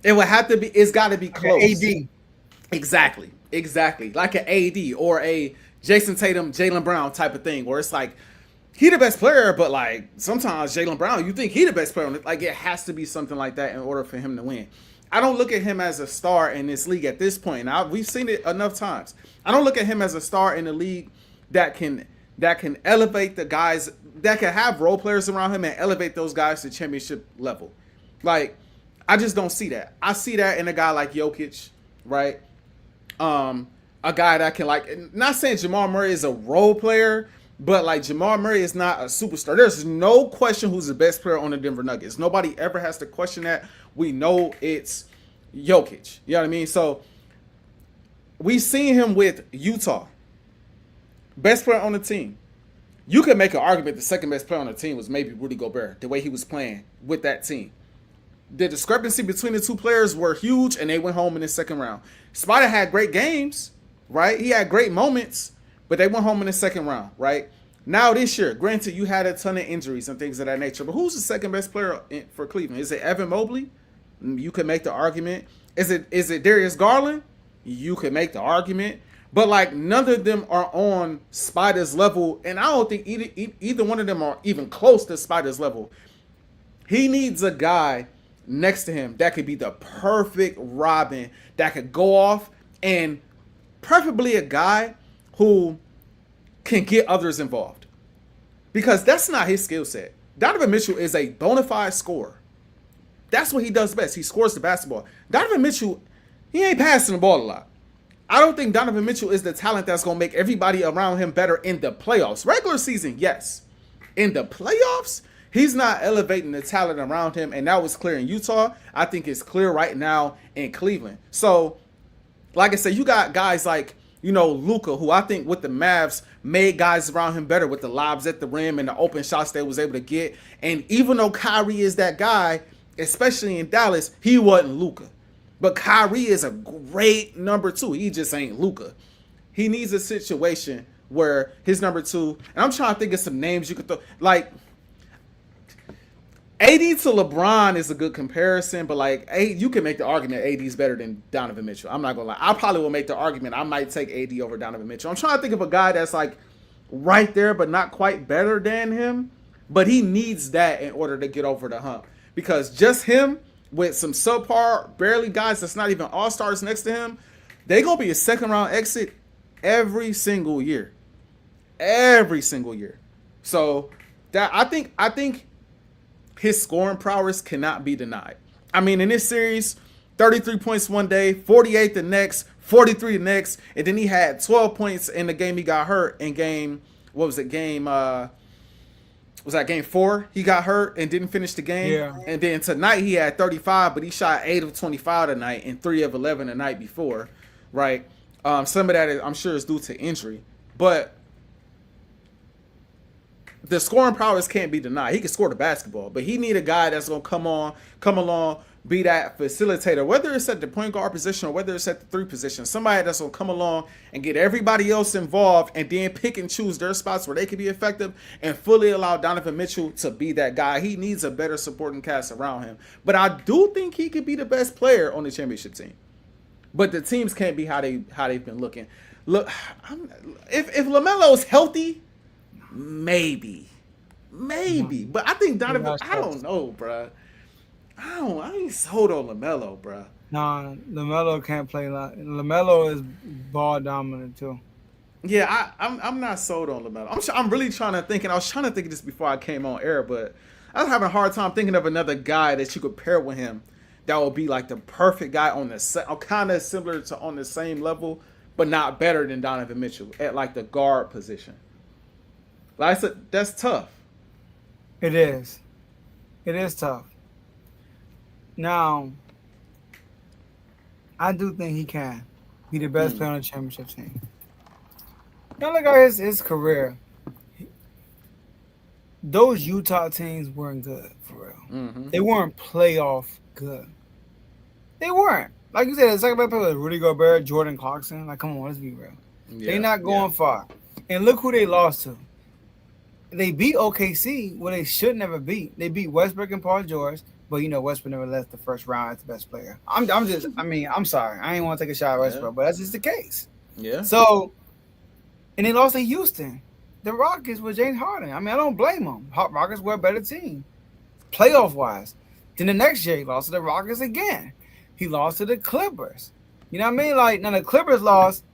It would have to be. It's got to be Like an close. AD. Exactly. Like an AD or a Jason Tatum, Jaylen Brown type of thing, where it's like he the best player, but like sometimes Jaylen Brown, you think he the best player on it. Like it has to be something like that in order for him to win. I don't look at him as a star in this league at this point. Now we've seen it enough times. I don't look at him as a star in the league that can elevate the guys that can have role players around him and elevate those guys to championship level. Like I just don't see that. I see that in a guy like Jokic, right? A guy that can like not saying Jamal Murray is a role player, but like Jamal Murray is not a superstar. There's no question who's the best player on the Denver Nuggets. Nobody ever has to question that. We know it's Jokic. You know what I mean? So we seen him with Utah, best player on the team. You could make an argument the second best player on the team was maybe Rudy Gobert, the way he was playing with that team. The discrepancy between the two players were huge, and they went home in the second round. Spider had great games, right? He had great moments, but they went home in the second round, right? Now this year, granted, you had a ton of injuries and things of that nature, but who's the second best player for Cleveland? Is it Evan Mobley? You could make the argument. Is it Darius Garland? You could make the argument. But like none of them are on Spider's level, and I don't think either one of them are even close to Spider's level. He needs a guy next to him that could be the perfect Robin that could go off, and preferably a guy who can get others involved because that's not his skill set. Donovan Mitchell is a bona fide scorer. That's what he does best. He scores the basketball. Donovan Mitchell, he ain't passing the ball a lot. I don't think Donovan Mitchell is the talent that's going to make everybody around him better in the playoffs. Regular season, yes. In the playoffs, he's not elevating the talent around him, and that was clear in Utah. I think it's clear right now in Cleveland. So, like I said, you got guys like, Luka, who I think with the Mavs made guys around him better with the lobs at the rim and the open shots they was able to get. And even though Kyrie is that guy, especially in Dallas, he wasn't Luka. But Kyrie is a great number two. He just ain't Luka. He needs a situation where his number two, and I'm trying to think of some names you could throw. Like, AD to LeBron is a good comparison, but like you can make the argument AD is better than Donovan Mitchell. I'm not gonna lie. I probably will make the argument I might take AD over Donovan Mitchell. I'm trying to think of a guy that's like right there, but not quite better than him. But he needs that in order to get over the hump. Because just him with some subpar, barely guys that's not even all-stars next to him, they gonna be a second round exit every single year. Every single year. So that I think his scoring prowess cannot be denied. I mean, in this series, 33 points one day, 48 the next, 43 the next, and then he had 12 points in the game he got hurt in game, what was it, was that game 4? He got hurt and didn't finish the game. Yeah. And then tonight he had 35, but he shot 8 of 25 tonight and 3 of 11 the night before, right? Some of that I'm sure is due to injury. But the scoring prowess can't be denied. He can score the basketball, but he need a guy that's gonna come along, be that facilitator, whether it's at the point guard position or whether it's at the 3 position. Somebody that's gonna come along and get everybody else involved, and then pick and choose their spots where they can be effective, and fully allow Donovan Mitchell to be that guy. He needs a better supporting cast around him. But I do think he could be the best player on the championship team. But the teams can't be how they've been looking. Look, if LaMelo's healthy. Maybe. But I think Donovan, I don't know, bro. I ain't sold on LaMelo, bro. Nah, LaMelo can't play like LaMelo is ball dominant too. Yeah, I'm not sold on LaMelo. I'm really trying to think, and I was trying to think of this before I came on air, but I was having a hard time thinking of another guy that you could pair with him that would be like the perfect guy on the kind of similar to on the same level, but not better than Donovan Mitchell at like the guard position. Like I said, that's tough. It is. It is tough. Now, I do think he can be the best player on the championship team. Now look at his career. Those Utah teams weren't good for real. Mm-hmm. They weren't playoff good. They weren't. Like you said, the second best player was Rudy Gobert, Jordan Clarkson. Like, come on, let's be real. Yeah, they're not going far. And look who they lost to. They beat OKC, where they should never beat. They beat Westbrook and Paul George. But Westbrook never left the first round as the best player. I'm sorry. I ain't want to take a shot at Westbrook, but that's just the case. Yeah. So, and they lost to Houston. The Rockets with James Harden. I don't blame them. Rockets were a better team, playoff wise. Then the next year he lost to the Rockets again. He lost to the Clippers. You know what I mean? Like, now the Clippers lost.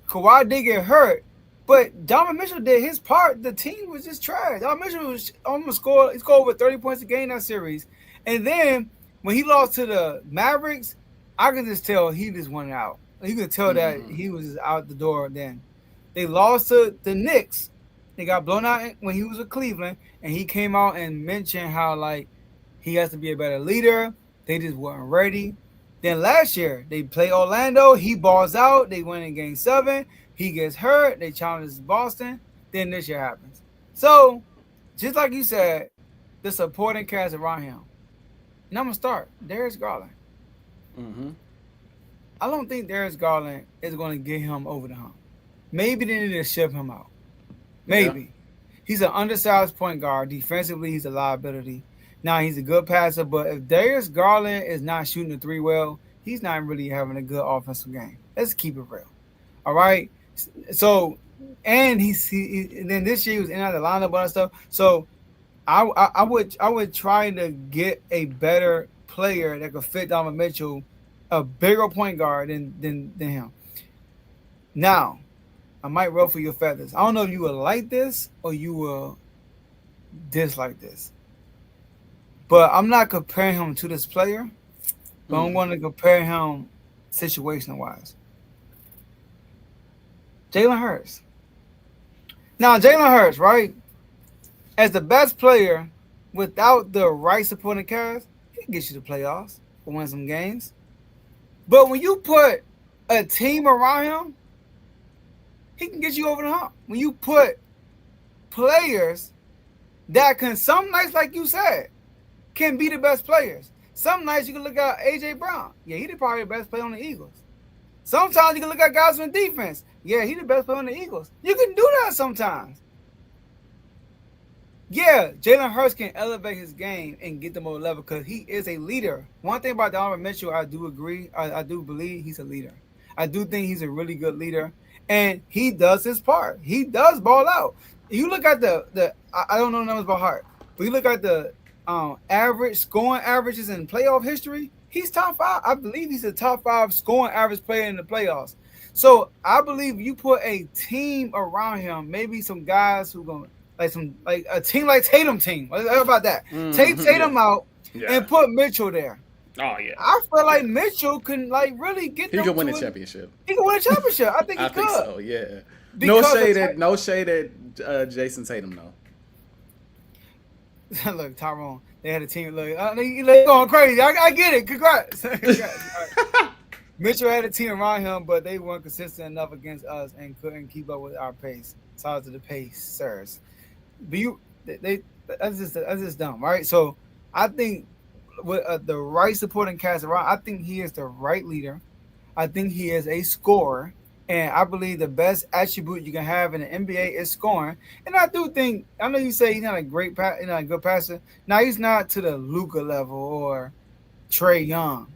Kawhi did get hurt, but Donovan Mitchell did his part. The team was just trash. Donovan Mitchell was almost scored. He scored over 30 points a game that series. And then when he lost to the Mavericks, I could just tell he just went out. You could tell that he was just out the door then. They lost to the Knicks. They got blown out when he was with Cleveland, and he came out and mentioned how, like, he has to be a better leader. They just weren't ready. Then last year, they play Orlando. He balls out. They win in Game 7. He gets hurt. They challenge Boston. Then this year happens. So, just like you said, the supporting cast around him. And I'm going to start. Darius Garland. Mm-hmm. I don't think Darius Garland is going to get him over the hump. Maybe they need to ship him out. Maybe. Yeah. He's an undersized point guard. Defensively, he's a liability. Now, he's a good passer, but if Darius Garland is not shooting the three well, he's not really having a good offensive game. Let's keep it real. All right? So, and then this year he was in and out of the lineup and stuff. So, I would try to get a better player that could fit Donovan Mitchell, a bigger point guard than him. Now, I might ruffle your feathers. I don't know if you will like this or you will dislike this. But I'm not comparing him to this player, but I'm going to compare him situation-wise. Jalen Hurts. Now, Jalen Hurts, right, as the best player without the right supporting cast, he can get you to playoffs or win some games. But when you put a team around him, he can get you over the hump. When you put players that can, some nights, like you said, can be the best players. Some nights you can look at A.J. Brown. Yeah, he's probably the best player on the Eagles. Sometimes you can look at guys in defense. Yeah, he's the best player on the Eagles. You can do that sometimes. Yeah, Jalen Hurts can elevate his game and get them over level because he is a leader. One thing about Donovan Mitchell, I do agree. I do believe he's a leader. I do think he's a really good leader. And he does his part. He does ball out. You look at I don't know numbers by heart, but you look at the average scoring averages in playoff history, he's top 5. I believe he's a top 5 scoring average player in the playoffs. So I believe you put a team around him, maybe some guys who going like a team like Tatum team. How about that? Take Tatum out and put Mitchell there. Oh yeah. I feel like Mitchell can really get. He could win a championship. He can win a championship. I think he could. I think so. Yeah. No shade at Jason Tatum though. Look, Tyrone, they had a team. Look, they're going crazy. I get it. Congrats. Mitchell had a team around him, but they weren't consistent enough against us and couldn't keep up with our pace. Shout out to the Pacers. But that's just dumb, right? So I think with the right supporting cast around, I think he is the right leader. I think he is a scorer. And I believe the best attribute you can have in the NBA is scoring. And I do think, I know you say he's not a great a good passer. Now, he's not to the Luka level or Trae Young.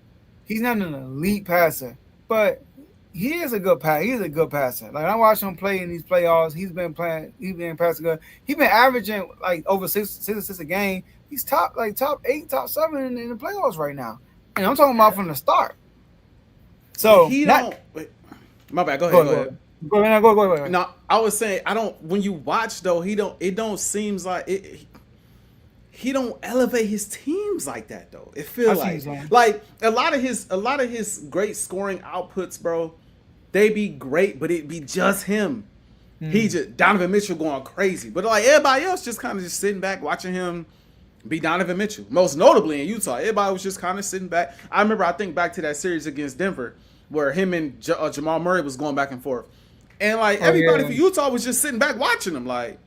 He's not an elite passer. But he is a good passer. He's a good passer. Like, I watch him play in these playoffs. He's been passing good. He's been averaging like over six assists a game. He's top 8, top 7 in the playoffs right now. And I'm talking about from the start. So my bad. Go ahead. Go ahead. No, I was saying when you watch though, it don't seems like he don't elevate his teams like that though. It feels like a lot of his great scoring outputs, bro, they be great, but it be just him. He just Donovan Mitchell going crazy. But like everybody else just kind of just sitting back watching him be Donovan Mitchell. Most notably in Utah. Everybody was just kind of sitting back. I think back to that series against Denver, where him and Jamal Murray was going back and forth. And, everybody for Utah was just sitting back watching him like,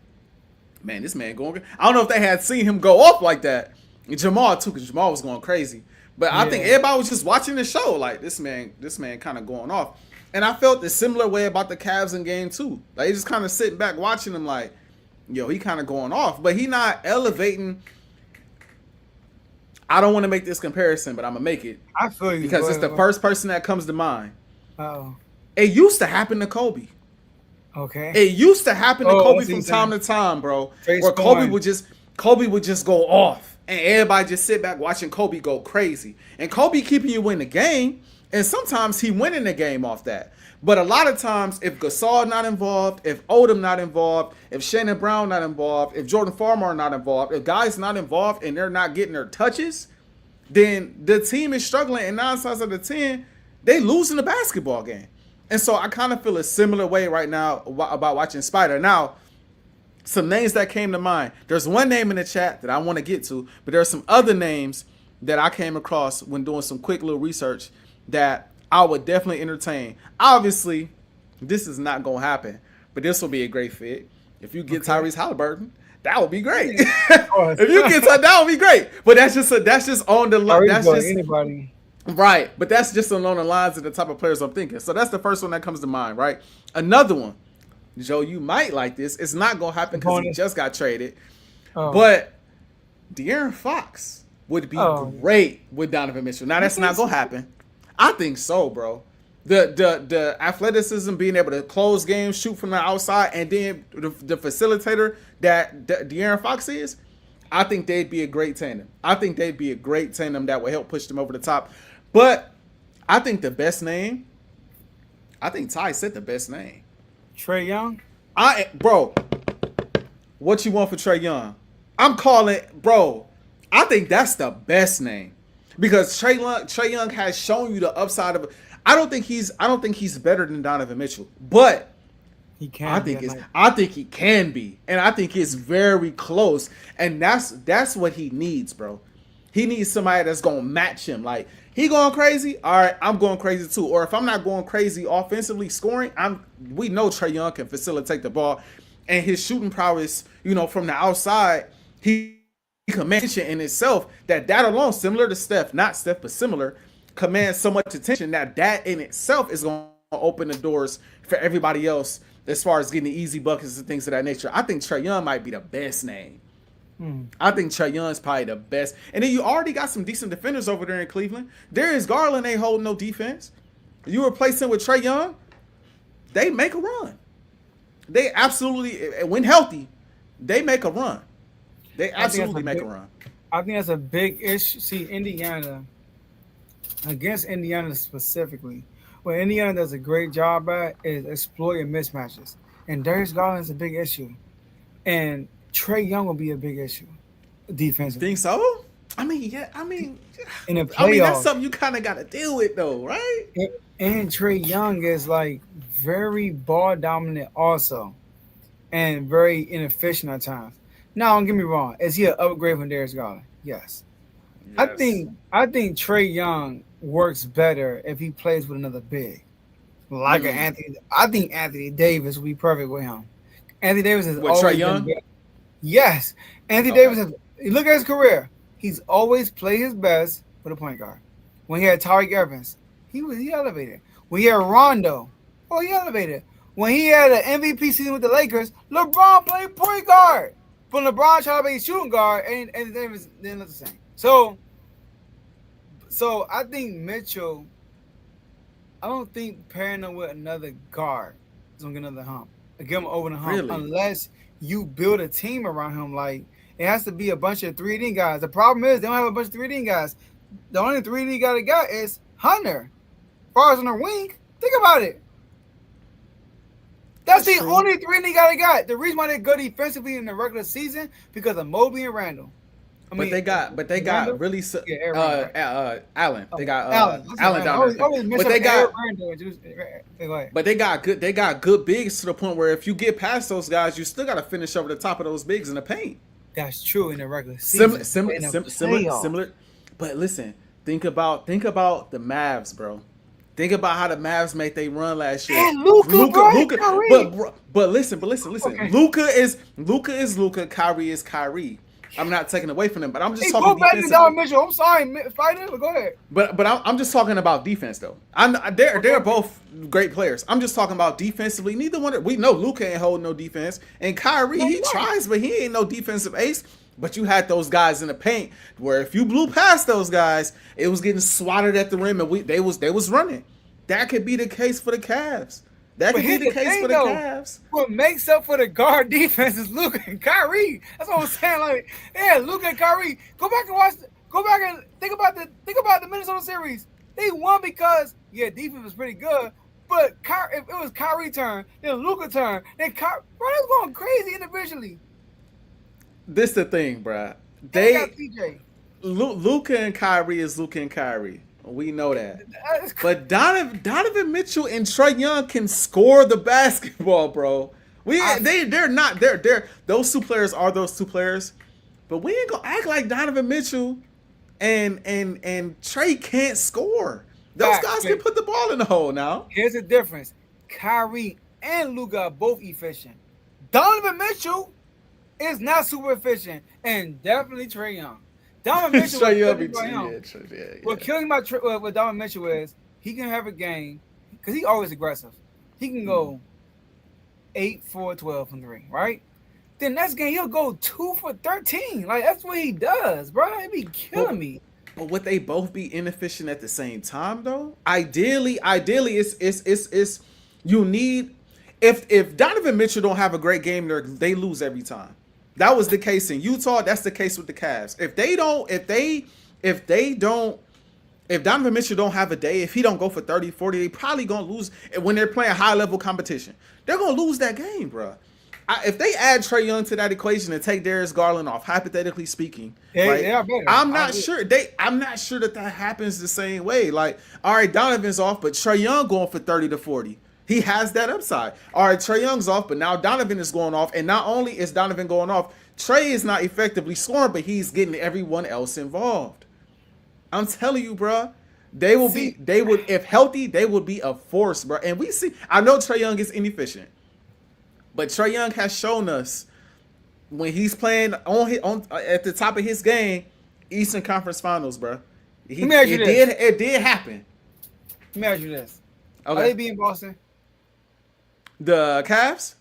man, this man going – I don't know if they had seen him go off like that. And Jamal, too, because Jamal was going crazy. But I think everybody was just watching the show like, this man kind of going off. And I felt the similar way about the Cavs in Game 2. Like, just kind of sitting back watching him like, yo, he kind of going off. But he not elevating – I don't want to make this comparison, but I'm gonna make it I feel you. because it's the first person that comes to mind. Oh, It used to happen to Kobe. okay. It used to happen to Kobe I see from what time you're to time, bro. Straight Where scoring. Kobe would just go off, and everybody just sit back watching Kobe go crazy. And Kobe keeping you in the game, and sometimes he winning the game off that. But a lot of times, if Gasol not involved, if Odom not involved, if Shannon Brown not involved, if Jordan Farmer not involved, if guys not involved and they're not getting their touches, then the team is struggling. And 9 times out of 10, they losing the basketball game. And so I kind of feel a similar way right now about watching Spider. Now, some names that came to mind. There's one name in the chat that I want to get to, but there are some other names that I came across when doing some quick little research that I would definitely entertain. Obviously, this is not going to happen, but this will be a great fit. If you get Tyrese Halliburton, that would be great. If you get that would be great. But that's just on the that's just anybody. Right, but that's just along the lines of the type of players I'm thinking. So that's the first one that comes to mind, right? Another one, Joe, you might like this. It's not going to happen because he just got traded. Oh. But De'Aaron Fox would be great with Donovan Mitchell. Now, that's not going to happen. I think so, bro. The athleticism, being able to close games, shoot from the outside, and then the facilitator that De'Aaron Fox is, I think they'd be a great tandem. I think they'd be a great tandem that would help push them over the top. But I think the best name, I think Ty said the best name. Trae Young? Bro, what you want for Trae Young? I'm calling, bro, I think that's the best name. Because Trae Young has shown you the upside of it. I don't think he's better than Donovan Mitchell. But he can. I think he can be. And I think it's very close. And that's what he needs, bro. He needs somebody that's gonna match him. Like, he going crazy, all right, I'm going crazy too. Or if I'm not going crazy offensively scoring, we know Trae Young can facilitate the ball. And his shooting prowess, from the outside, he commands attention in itself. That alone, similar to Steph, not Steph, but similar, commands so much attention that in itself is going to open the doors for everybody else as far as getting the easy buckets and things of that nature. I think Trae Young might be the best name. I think Trae Young is probably the best. And then you already got some decent defenders over there in Cleveland. Darius Garland ain't holding no defense. You replace him with Trae Young, they make a run. They absolutely, when healthy, they make a run. They absolutely make a run. I think that's a big issue. See, Indiana, against Indiana specifically, what Indiana does a great job at is exploiting mismatches. And Darius Garland is a big issue. And Trae Young will be a big issue defensively. Think so? In the playoffs, that's something you kind of got to deal with, though, right? And Trae Young is like very ball dominant also, and very inefficient at times. Now, don't get me wrong. Is he an upgrade from Darius Garland? Yes. I think Trae Young works better if he plays with another big, like an Anthony. I think Anthony Davis will be perfect with him. Anthony Davis is always Trae Young. Yes, Anthony Davis has. Look at his career. He's always played his best with a point guard. When he had Tariq Evans, he elevated. When he had Rondo, he elevated. When he had an MVP season with the Lakers, LeBron played point guard. But LeBron tried to play shooting guard, and Davis didn't look the same. So I think Mitchell. I don't think pairing him with another guard is gonna get another hump. Get him over the hump, unless you build a team around him. Like, it has to be a bunch of 3D guys. The problem is they don't have a bunch of 3D guys. The only 3D guy they got is Hunter. As far as on the wing, think about it. That's the only 3D guy they got. The reason why they're good defensively in the regular season because of Mobley and Randall. They got really Allen. They got Allen down there. But they got good bigs to the point where if you get past those guys, you still got to finish over the top of those bigs in the paint. That's true in the regular season. Similar. But listen, think about the Mavs, bro. Think about how the Mavs made they run last year. And Luka. But listen. Okay. Luka is Luka. Kyrie is Kyrie. I'm not taking away from them, but I'm just talking defensively. Mitchell. I'm sorry, fight him. Go ahead. But I'm just talking about defense though. They're both great players. I'm just talking about defensively. Neither one. We know Luka ain't holding no defense, and Kyrie he tries, but he ain't no defensive ace. But you had those guys in the paint where if you blew past those guys, it was getting swatted at the rim, and they was running. That could be the case for the Cavs. That But could be here's the the case thing, for the though. Cavs. What makes up for the guard defense is Luka and Kyrie. That's what I'm saying. Like, yeah, Luka and Kyrie. Go back and watch. Go back and think about the Minnesota series. They won because defense was pretty good. But if it was Kyrie turn, then Luka turn, then Kyrie, bro, they was going crazy individually. This the thing, bruh. They got CJ. Luka and Kyrie is Luka and Kyrie. We know that. But Donovan Mitchell and Trae Young can score the basketball, bro. They're those two players are those two players. But we ain't gonna act like Donovan Mitchell and Trae can't score. Those guys can put the ball in the hole now. Here's the difference. Kyrie and Luka are both efficient. Donovan Mitchell is not super efficient, and definitely Trae Young. Donovan Mitchell. What killing with Donovan Mitchell is he can have a game because he's always aggressive. He can go 8, 4, 12 from 3, right? Then next game he'll go 2 for 13. Like that's what he does, bro. He be killing me. But would they both be inefficient at the same time though? Ideally, it's you need if Donovan Mitchell don't have a great game, they lose every time. That was the case in Utah. That's the case with the Cavs. If Donovan Mitchell don't have a day, if he don't go for 30, 40, they probably gonna lose when they're playing high level competition. They're gonna lose that game, bro. If they add Trae Young to that equation and take Darius Garland off, hypothetically speaking, I'm not sure that happens the same way. Like, all right, Donovan's off, but Trae Young going for 30 to 40. He has that upside. All right, Trae Young's off, but now Donovan is going off. And not only is Donovan going off, Trae is not effectively scoring, but he's getting everyone else involved. I'm telling you, bro. If healthy, they would be a force, bro. And we see, I know Trae Young is inefficient, but Trae Young has shown us when he's playing at the top of his game, Eastern Conference Finals, bro. It did happen. Let me ask you this. Okay. Are they beating Boston? The Cavs?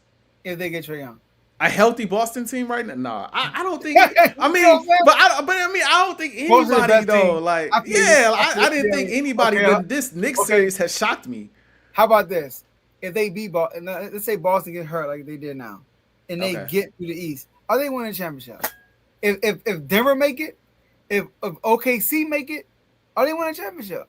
If they get Trae Young. A healthy Boston team right now? Nah, I don't think. I mean, I don't think anybody though. Like, I didn't think anybody. Okay, but this Knicks series has shocked me. How about this? If they beat Boston, let's say Boston get hurt like they did now, and they get to the East, are they winning a championship? If Denver make it, if OKC make it, are they winning a championship?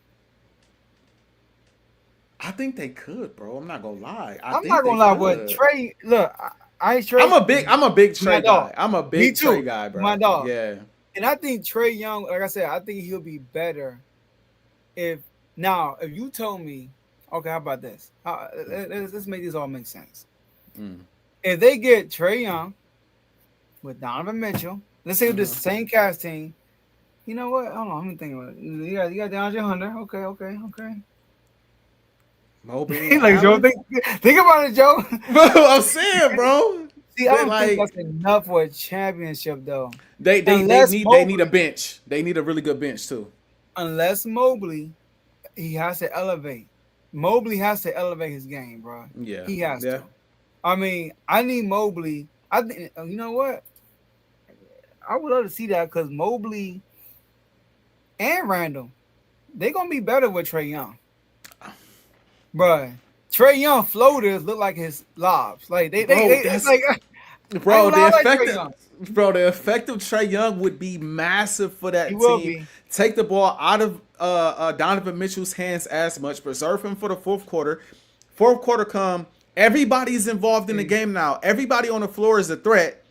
I think they could, bro. I'm not gonna lie. I'm not gonna lie, but Trae, look, I ain't Trae. I'm a big Trae guy. I'm a big Trae guy, bro. My dog. Yeah. And I think Trae Young, like I said, I think he'll be better if you told me, okay, how about this? Let's make this all make sense. If they get Trae Young with Donovan Mitchell, let's say with the same cast team, you know what? Hold on, let me think about it. You got DeAndre Hunter. Okay. Mobley. Like Joe, think about it, Joe. I'm saying, bro. See, I don't think that's enough for a championship, though. They need a bench. They need a really good bench too. Unless Mobley, he has to elevate. Mobley has to elevate his game, bro. Yeah, he has to. I mean, I need Mobley. I think you know what? I would love to see that because Mobley and Randall, they're gonna be better with Trae Young. Bro, Trae Young floaters look like his lobs. Like the effective Trae Young would be massive for that team. Take the ball out of Donovan Mitchell's hands as much, preserve him for the fourth quarter. Fourth quarter come, everybody's involved in the game now. Everybody on the floor is a threat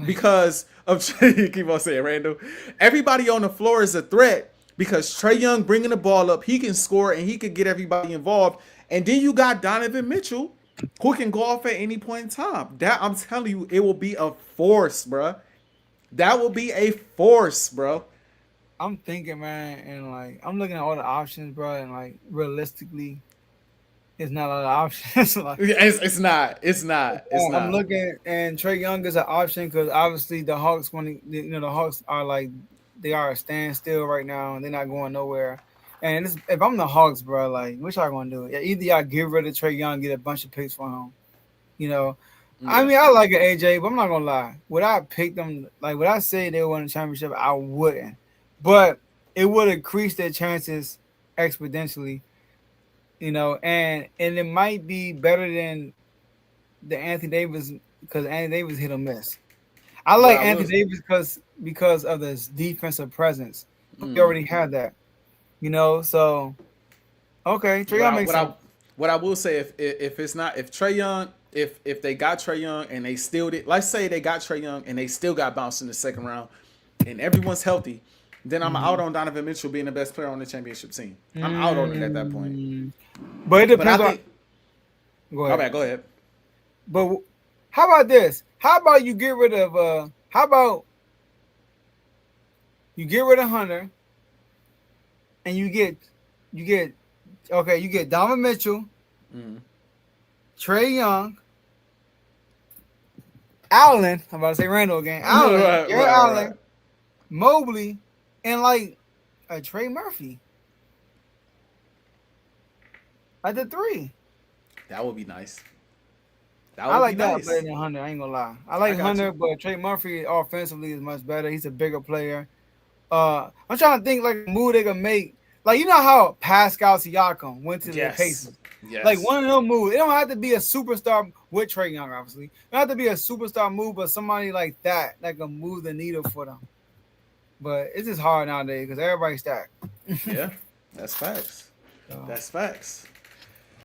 because of you keep on saying Randall. Everybody on the floor is a threat because Trae Young bringing the ball up, he can score and he can get everybody involved. And then you got Donovan Mitchell, who can go off at any point in time. That I'm telling you, it will be a force, bro. That will be a force, bro. I'm thinking, man, and like I'm looking at all the options, bro, and like realistically, it's not a lot of options. Like, it's not. I'm looking, and Trae Young is an option because obviously the Hawks, the Hawks are like they are a standstill right now, and they're not going nowhere. And if I'm the Hawks, bro, like, what y'all gonna do? Either y'all get rid of Trae Young, get a bunch of picks for him, I Yeah. mean, I like an AJ, but I'm not gonna lie. Would I pick them? Like, would I say they won the championship? I wouldn't. But it would increase their chances exponentially, and it might be better than the Anthony Davis because Anthony Davis hit or miss. I What like I will. Anthony Davis because of his defensive presence. He Mm, already had that, So okay, Trey what Young I makes what sense. I what I will say if it's not if Trey Young if they got Trey Young and they still did, let's say they got Trey Young and they still got bounced in the second round and everyone's healthy, then I'm out Mhm. on Donovan Mitchell being the best player on the championship team. I'm out on it at that point. But it But I depends on. think Go my ahead. bad. Go ahead. But how about this? How about you get rid of? How about you get rid of Hunter and you get okay. You get Donovan Mitchell, Mm. Trey Young, Allen. I'm about to say Randall again. Allen, Right, Jared right, right. Allen, Mobley, and like a Trey Murphy at the three. That would be nice. That I would be like that better nice. than Hunter. I ain't gonna lie. I I like got you. Hunter, but Trey Murphy offensively is much better. He's a bigger player. I'm trying to think like a move they can make. Like how Pascal Siakam went to the Yes. Pacers. Like Yes. one of them moves. It don't have to be a superstar with Trey Young, obviously. It don't have to be a superstar move, but somebody like that can move the needle for them. But it's just hard nowadays because everybody's stacked. Yeah. That's facts. So, That's facts.